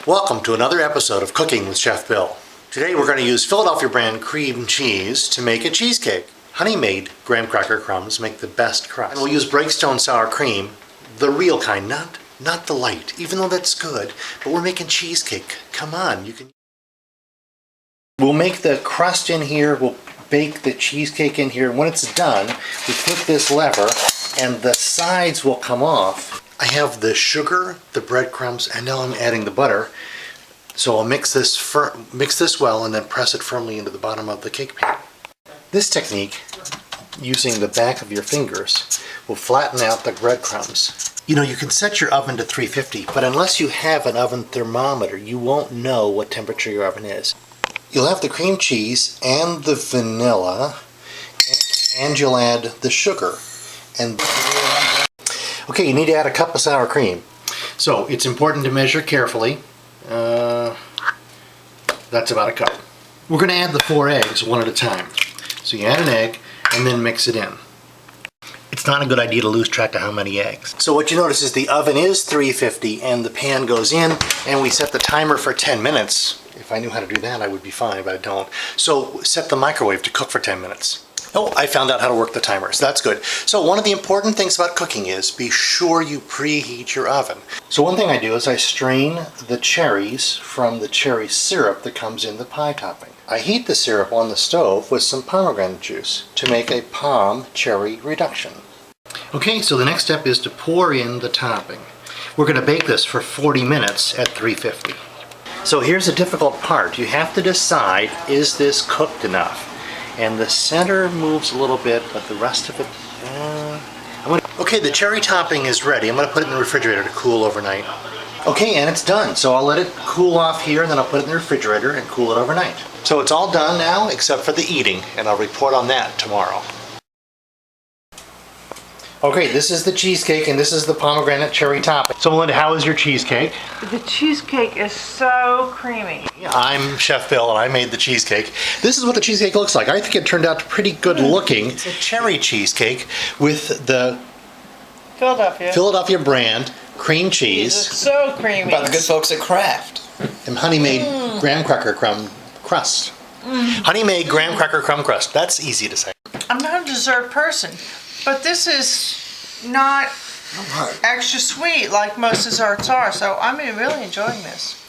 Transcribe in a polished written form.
Welcome to another episode of Cooking with Chef Bill. Today we're going to use Philadelphia brand cream cheese to make a cheesecake. Honey-made graham cracker crumbs make the best crust. And we'll use Breakstone sour cream, the real kind, not the light, even though that's good, but we're making cheesecake. Come on, you can. We'll make the crust in here, we'll bake the cheesecake in here. When it's done, we flip this lever and the sides will come off. I have the sugar, the breadcrumbs, and now I'm adding the butter. So I'll mix this well and then press it firmly into the bottom of the cake pan. This technique, using the back of your fingers, will flatten out the breadcrumbs. You know, you can set your oven to 350, but unless you have an oven thermometer, you won't know what temperature your oven is. You'll have the cream cheese and the vanilla, and you'll add the sugar. And okay, you need to add a cup of sour cream. So it's important to measure carefully. That's about a cup. We're going to add the 4 eggs one at a time. So you add an egg and then mix it in. It's not a good idea to lose track of how many eggs. So what you notice is the oven is 350 and the pan goes in and we set the timer for 10 minutes. If I knew how to do that, I would be fine, but I don't. So set the microwave to cook for 10 minutes. Oh, I found out how to work the timer, so that's good. So one of the important things about cooking is be sure you preheat your oven. So one thing I do is I strain the cherries from the cherry syrup that comes in the pie topping. I heat the syrup on the stove with some pomegranate juice to make a POM cherry reduction. Okay, so the next step is to pour in the topping. We're going to bake this for 40 minutes at 350. So here's the difficult part. You have to decide, is this cooked enough? And the center moves a little bit, but the rest of it, Okay, the cherry topping is ready. I'm going to put it in the refrigerator to cool overnight. Okay, and it's done. So I'll let it cool off here, and then I'll put it in the refrigerator and cool it overnight. So it's all done now, except for the eating, and I'll report on that tomorrow. Okay, this is the cheesecake, and this is the pomegranate cherry topping. So Melinda, how is your cheesecake? The cheesecake is so creamy. I'm Chef Bill, and I made the cheesecake. This is what the cheesecake looks like. I think it turned out pretty good looking. It's a cherry cheesecake with the Philadelphia brand cream cheese. It's so creamy. By the good folks at Kraft. And honey-made graham cracker crumb crust. Honey-made graham cracker crumb crust. That's easy to say. I'm not a dessert person, but this is not extra sweet like most desserts are, so I'm really enjoying this.